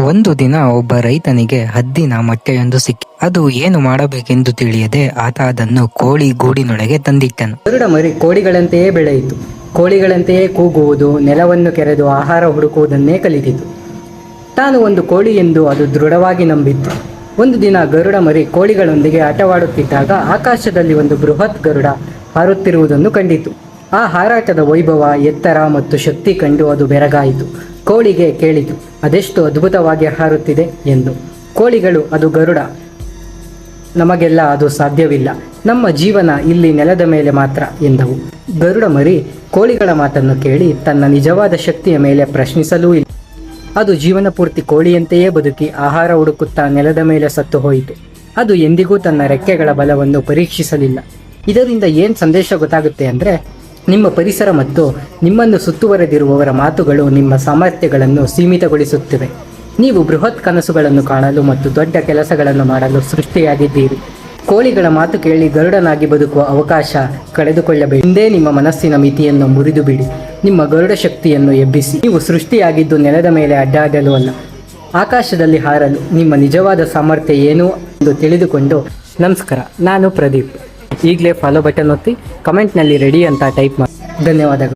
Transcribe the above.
ಒಂದು ದಿನ ಒಬ್ಬ ರೈತನಿಗೆ ಹದ್ದಿನ ಮೊಟ್ಟೆಯೊಂದು ಸಿಕ್ಕಿ. ಅದು ಏನು ಮಾಡಬೇಕೆಂದು ತಿಳಿಯದೆ ಆತ ಅದನ್ನು ಕೋಳಿ ಗೂಡಿನೊಳಗೆ ತಂದಿಟ್ಟನು. ಗರುಡ ಮರಿ ಕೋಳಿಗಳಂತೆಯೇ ಬೆಳೆಯಿತು. ಕೋಳಿಗಳಂತೆಯೇ ಕೂಗುವುದು, ನೆಲವನ್ನು ಕೆರೆದು ಆಹಾರ ಹುಡುಕುವುದನ್ನೇ ಕಲಿತಿತು. ತಾನು ಒಂದು ಕೋಳಿ ಎಂದು ಅದು ದೃಢವಾಗಿ ನಂಬಿತ್ತು. ಒಂದು ದಿನ ಗರುಡ ಮರಿ ಕೋಳಿಗಳೊಂದಿಗೆ ಆಟವಾಡುತ್ತಿದ್ದಾಗ ಆಕಾಶದಲ್ಲಿ ಒಂದು ಬೃಹತ್ ಗರುಡ ಹಾರುತ್ತಿರುವುದನ್ನು ಕಂಡಿತು. ಆ ಹಾರಾಟದ ವೈಭವ, ಎತ್ತರ ಮತ್ತು ಶಕ್ತಿ ಕಂಡು ಅದು ಬೆರಗಾಯಿತು. ಕೋಳಿಗೆ ಕೇಳಿತು, ಅದೆಷ್ಟು ಅದ್ಭುತವಾಗಿ ಹಾರುತ್ತಿದೆ ಎಂದು. ಕೋಳಿಗಳು, ಅದು ಗರುಡ, ನಮಗೆಲ್ಲ ಅದು ಸಾಧ್ಯವಿಲ್ಲ, ನಮ್ಮ ಜೀವನ ಇಲ್ಲಿ ನೆಲದ ಮೇಲೆ ಮಾತ್ರ ಎಂದವು. ಗರುಡ ಮರಿ ಕೋಳಿಗಳ ಮಾತನ್ನು ಕೇಳಿ ತನ್ನ ನಿಜವಾದ ಶಕ್ತಿಯ ಮೇಲೆ ಪ್ರಶ್ನಿಸಲೂ ಇಲ್ಲ. ಅದು ಜೀವನ ಪೂರ್ತಿ ಕೋಳಿಯಂತೆಯೇ ಬದುಕಿ ಆಹಾರ ಹುಡುಕುತ್ತಾ ನೆಲದ ಮೇಲೆ ಸತ್ತು ಹೋಯಿತು. ಅದು ಎಂದಿಗೂ ತನ್ನ ರೆಕ್ಕೆಗಳ ಬಲವನ್ನು ಪರೀಕ್ಷಿಸಲಿಲ್ಲ. ಇದರಿಂದ ಏನು ಸಂದೇಶ ಗೊತ್ತಾಗುತ್ತೆ ಅಂದರೆ, ನಿಮ್ಮ ಪರಿಸರ ಮತ್ತು ನಿಮ್ಮನ್ನು ಸುತ್ತುವರೆದಿರುವವರ ಮಾತುಗಳು ನಿಮ್ಮ ಸಾಮರ್ಥ್ಯಗಳನ್ನು ಸೀಮಿತಗೊಳಿಸುತ್ತಿವೆ. ನೀವು ಬೃಹತ್ ಕನಸುಗಳನ್ನು ಕಾಣಲು ಮತ್ತು ದೊಡ್ಡ ಕೆಲಸಗಳನ್ನು ಮಾಡಲು ಸೃಷ್ಟಿಯಾಗಿದ್ದೀರಿ. ಕೋಳಿಗಳ ಮಾತು ಕೇಳಿ ಗರುಡನಾಗಿ ಬದುಕುವ ಅವಕಾಶ ಕಳೆದುಕೊಳ್ಳಬೇಡಿ. ಹಿಂದೆ ನಿಮ್ಮ ಮನಸ್ಸಿನ ಮಿತಿಯನ್ನು ಮುರಿದು ಬಿಡಿ. ನಿಮ್ಮ ಗರುಡ ಶಕ್ತಿಯನ್ನು ಎಬ್ಬಿಸಿ. ನೀವು ಸೃಷ್ಟಿಯಾಗಿದ್ದು ನೆಲದ ಮೇಲೆ ಅಡ್ಡಾಡಲು ಅಲ್ಲ, ಆಕಾಶದಲ್ಲಿ ಹಾರಲು. ನಿಮ್ಮ ನಿಜವಾದ ಸಾಮರ್ಥ್ಯ ಏನು ಎಂದು ತಿಳಿದುಕೊಂಡು. ನಮಸ್ಕಾರ, ನಾನು ಪ್ರದೀಪ್. ಈಗಲೇ ಫಾಲೋ ಬಟನ್ ಒತ್ತಿ, ಕಮೆಂಟ್ನಲ್ಲಿ ರೆಡಿ ಅಂತ ಟೈಪ್ ಮಾಡಿ. ಧನ್ಯವಾದಗಳು.